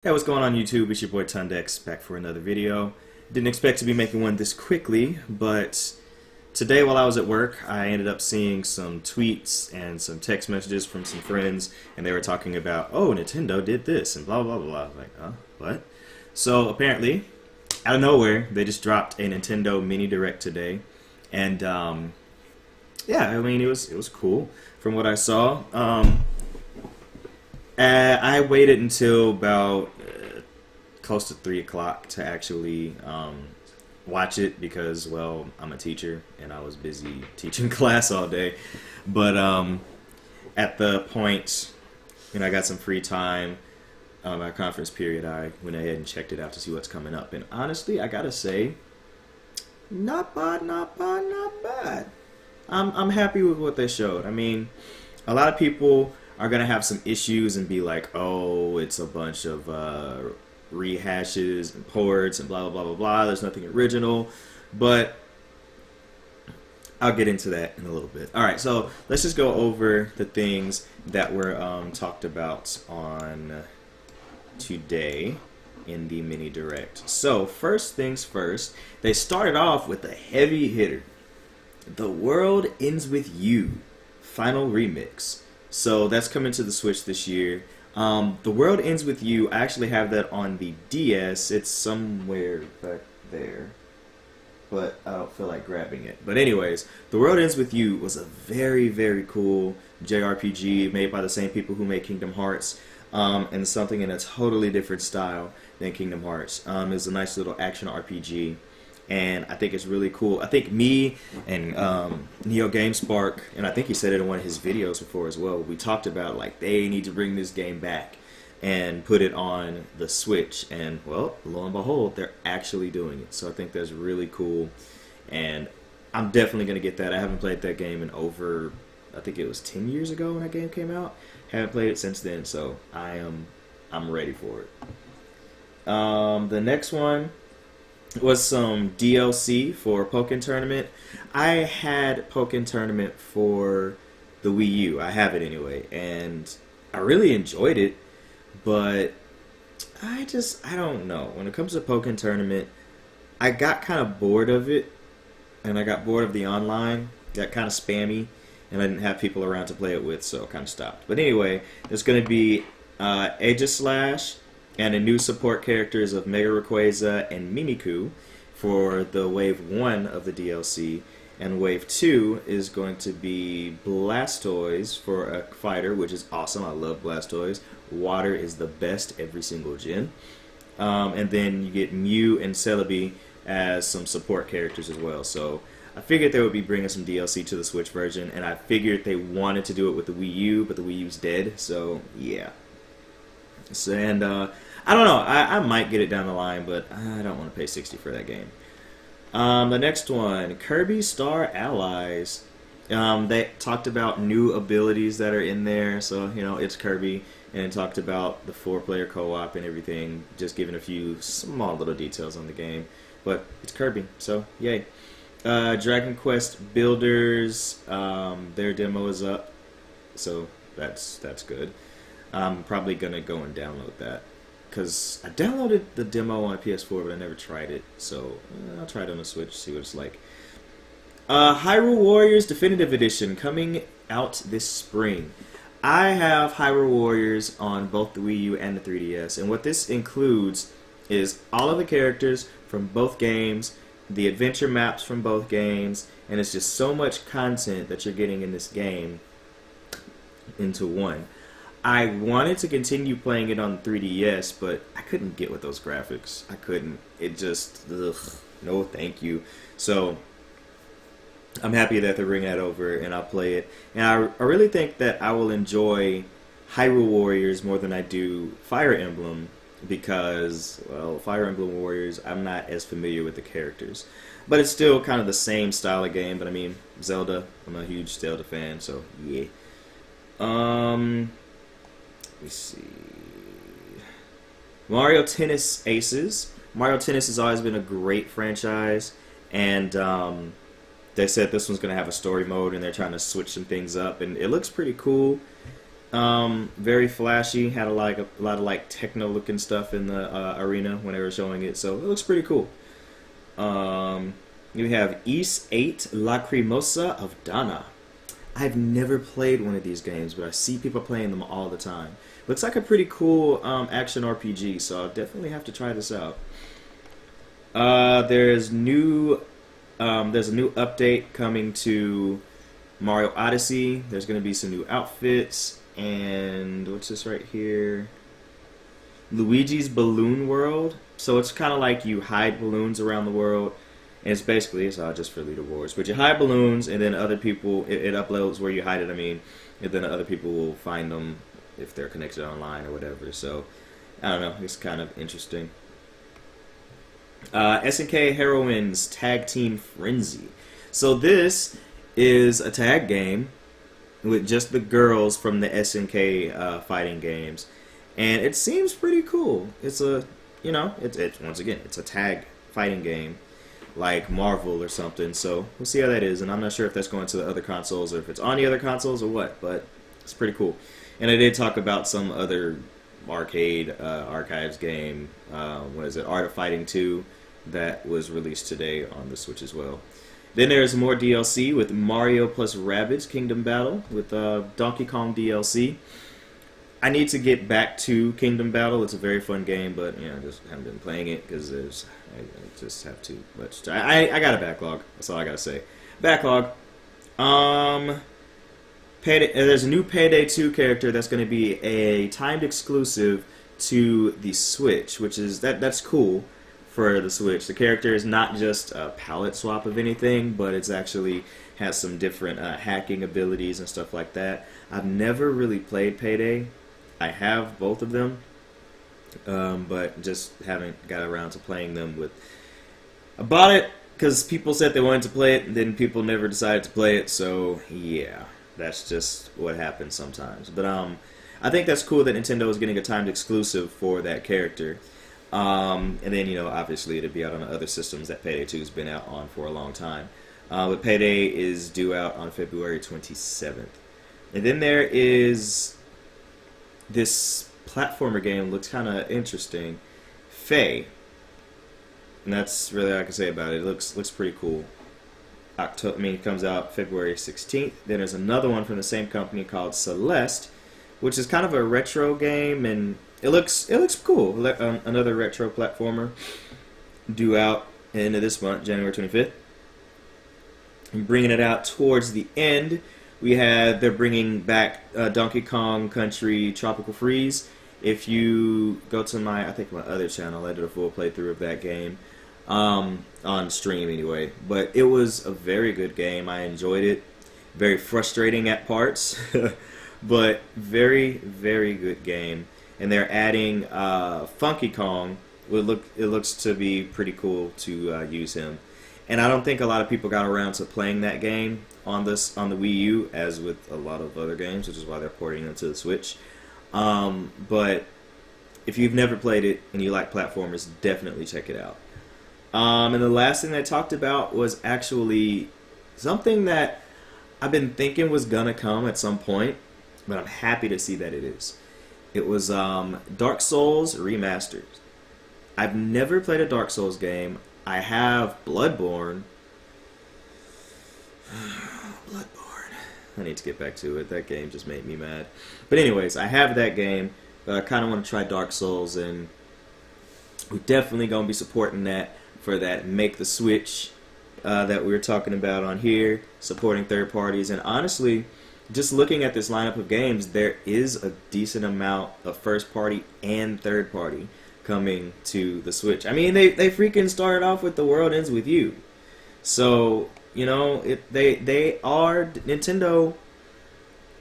Hey, what's going on YouTube? It's your boy Tundex back for another video. Didn't expect to be making one this quickly, but today while I was at work, I ended up seeing some tweets and some text messages from some friends, and they were talking about, oh, Nintendo did this and blah blah blah. I was like, huh? What? So apparently, out of nowhere, they just dropped a Nintendo Mini Direct today, and yeah, I mean it was cool from what I saw. I waited until about close to 3 o'clock to actually watch it because, well, I'm a teacher and I was busy teaching class all day. But at the point when I got some free time, my conference period, I went ahead and checked it out to see what's coming up. And honestly, I gotta say, not bad, not bad, not bad. I'm happy with what they showed. I mean, a lot of people are gonna have some issues and be like, "Oh, it's a bunch of rehashes and ports and blah blah blah blah blah. There's nothing original," but I'll get into that in a little bit. All right, so let's just go over the things that were talked about on today in the mini direct. So first things first, they started off with a heavy hitter. The World Ends With You final remix. So that's coming to the Switch this year. The World Ends With You, I actually have that on the DS. It's somewhere back there, but I don't feel like grabbing it. But anyways, The World Ends With You was a very, very cool JRPG made by the same people who made Kingdom Hearts, and something in a totally different style than Kingdom Hearts. It's a nice little action RPG. And I think it's really cool. I think me and Neo GameSpark, and I think he said it in one of his videos before as well, we talked about like they need to bring this game back and put it on the Switch. And well, lo and behold, they're actually doing it. So I think that's really cool. And I'm definitely going to get that. I haven't played that game in over, I think it was 10 years ago when that game came out. Haven't played it since then, so I'm ready for it. The next one was some DLC for Pokken Tournament. I had Pokken Tournament for the Wii U. I have it anyway, and I really enjoyed it, but I don't know. When it comes to Pokken Tournament, I got kind of bored of it, and I got bored of the online. Got kind of spammy, and I didn't have people around to play it with, so I kind of stopped. But anyway, there's going to be Aegislash and the new support characters of Mega Rayquaza and Mimikyu for the Wave 1 of the DLC. And Wave 2 is going to be Blastoise for a fighter, which is awesome. I love Blastoise. Water is the best every single gen. And then you get Mew and Celebi as some support characters as well. So I figured they would be bringing some DLC to the Switch version, and I figured they wanted to do it with the Wii U, but the Wii U's dead, so yeah. So, and I don't know. I might get it down the line, but I don't want to pay $60 for that game. The next one, Kirby Star Allies. They talked about new abilities that are in there. So, you know, it's Kirby. And it talked about the 4-player co-op and everything. Just giving a few small little details on the game. But it's Kirby, so yay. Dragon Quest Builders, their demo is up. So that's good. I'm probably going to go and download that, because I downloaded the demo on PS4, but I never tried it, so I'll try it on the Switch, see what it's like. Hyrule Warriors Definitive Edition coming out this spring. I have Hyrule Warriors on both the Wii U and the 3DS, and what this includes is all of the characters from both games, the adventure maps from both games, and it's just so much content that you're getting in this game into one. I wanted to continue playing it on 3DS, but I couldn't get with those graphics. I couldn't. It just, ugh, no thank you. So, I'm happy that they're bringing that over, and I'll play it. And I really think that I will enjoy Hyrule Warriors more than I do Fire Emblem, because, well, Fire Emblem Warriors, I'm not as familiar with the characters. But it's still kind of the same style of game, but I mean, Zelda, I'm a huge Zelda fan, so yeah. Let me see. Mario Tennis Aces. Mario Tennis has always been a great franchise, and they said this one's going to have a story mode, and they're trying to switch some things up, and it looks pretty cool. Very flashy. Had a lot of like techno looking stuff in the arena when they were showing it, so it looks pretty cool. You have East 8 Lacrimosa of Dana. I've never played one of these games, but I see people playing them all the time. Looks like a pretty cool action RPG, so I'll definitely have to try this out. There's a new update coming to Mario Odyssey. There's going to be some new outfits, and what's this right here? Luigi's Balloon World. So it's kind of like you hide balloons around the world, and it's all just for leaderboards. But you hide balloons, and then other people, it uploads where you hide it. I mean, and then other people will find them if they're connected online or whatever. So I don't know. It's kind of interesting. SNK Heroines Tag Team Frenzy. So this is a tag game with just the girls from the SNK fighting games, and it seems pretty cool. It's a, it's once again, it's a tag fighting game like Marvel or something. So we'll see how that is, and I'm not sure if that's going to the other consoles or if it's on the other consoles or what, but it's pretty cool. And I did talk about some other arcade archives game. What is it? Art of Fighting 2 that was released today on the Switch as well. Then there's more DLC with Mario plus Rabbids Kingdom Battle with Donkey Kong DLC. I need to get back to Kingdom Battle. It's a very fun game, but I just haven't been playing it because I just have too much. I got a backlog. That's all I gotta say. Backlog. There's a new Payday 2 character that's going to be a timed exclusive to the Switch, which is that's cool for the Switch. The character is not just a palette swap of anything, but it's actually has some different hacking abilities and stuff like that. I've never really played Payday. I have both of them, but just haven't got around to playing them. I bought it because people said they wanted to play it, and then people never decided to play it, so yeah. That's just what happens sometimes. But I think that's cool that Nintendo is getting a timed exclusive for that character. And then, obviously it'll be out on other systems that Payday 2 has been out on for a long time. But Payday is due out on February 27th. And then there is this platformer game, looks kind of interesting. Faye. And that's really all I can say about it. It looks pretty cool. It comes out February 16th. Then there's another one from the same company called Celeste, which is kind of a retro game, and it looks cool. Another retro platformer due out into this month, January 25th. And bringing it out towards the end, they're bringing back Donkey Kong Country Tropical Freeze. If you go to my other channel, I did a full playthrough of that game. On stream anyway, but it was a very good game. I enjoyed it. Very frustrating at parts, but very, very good game. And they're adding Funky Kong. It looks to be pretty cool to use him. And I don't think a lot of people got around to playing that game on the Wii U, as with a lot of other games, which is why they're porting it to the Switch. But if you've never played it and you like platformers, definitely check it out. And the last thing I talked about was actually something that I've been thinking was gonna come at some point, but I'm happy to see that it is. It was Dark Souls Remastered. I've never played a Dark Souls game. I have Bloodborne. Bloodborne. I need to get back to it. That game just made me mad. But anyways, I have that game, but I kind of want to try Dark Souls, and we're definitely gonna be supporting that. For that Make the Switch that we were talking about on here, supporting third parties. And honestly, just looking at this lineup of games, there is a decent amount of first party and third party coming to the Switch. I mean, they freaking started off with The World Ends With You. So, they are, Nintendo,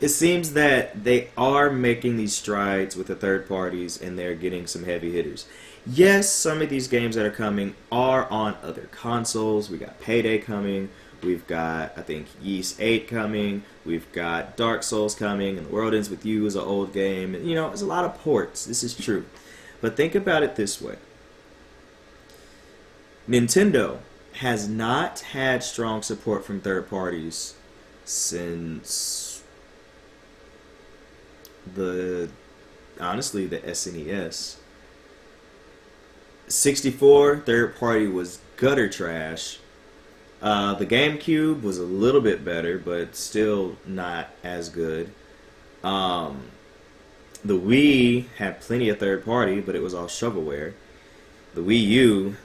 it seems that they are making these strides with the third parties, and they're getting some heavy hitters. Yes, some of these games that are coming are on other consoles. We got Payday coming. We've got, I think, Yeast 8 coming. We've got Dark Souls coming. And The World Ends With You is an old game. And, there's a lot of ports. This is true. But think about it this way. Nintendo has not had strong support from third parties since the honestly the SNES. 64 third party was gutter trash. The GameCube was a little bit better, but still not as good. The Wii had plenty of third party, but it was all shovelware. The Wii U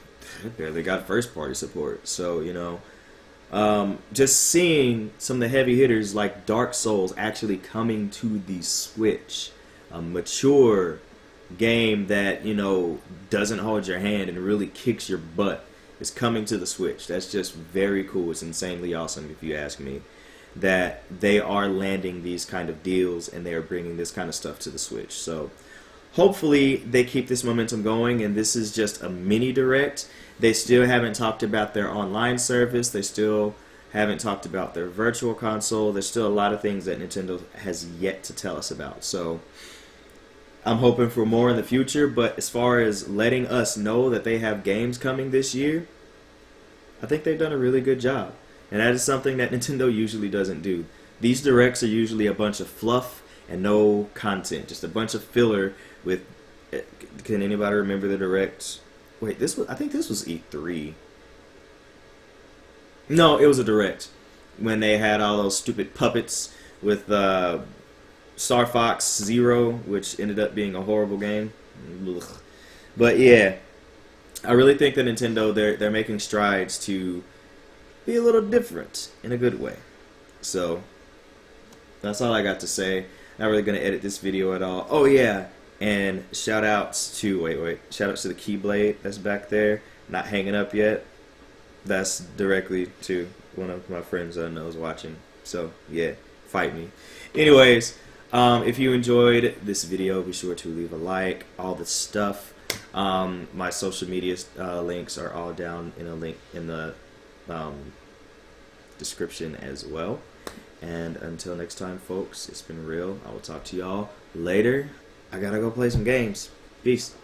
barely got first party support. So, just seeing some of the heavy hitters like Dark Souls actually coming to the Switch, a mature game that, doesn't hold your hand and really kicks your butt, is coming to the Switch. That's just very cool. It's insanely awesome, if you ask me, that they are landing these kind of deals and they are bringing this kind of stuff to the Switch. So hopefully they keep this momentum going, and this is just a mini direct. They still haven't talked about their online service. They still haven't talked about their virtual console. There's still a lot of things that Nintendo has yet to tell us about. So I'm hoping for more in the future, but as far as letting us know that they have games coming this year, I think they've done a really good job. And that is something that Nintendo usually doesn't do. These directs are usually a bunch of fluff and no content, just a bunch of filler with... Can anybody remember the direct? Wait, I think this was E3. No, it was a direct when they had all those stupid puppets with Star Fox Zero, which ended up being a horrible game. Ugh. But yeah, I really think that Nintendo, they're making strides to be a little different in a good way. So that's all I got to say. Not really gonna edit this video at all. Oh yeah, and shout outs to shout outs to the Keyblade that's back there, not hanging up yet. That's directly to one of my friends I know is watching. So yeah, fight me. Anyways, if you enjoyed this video, be sure to leave a like. All the stuff. My social media links are all down in a link in the description as well. And until next time, folks, it's been real. I will talk to y'all later. I gotta go play some games. Peace.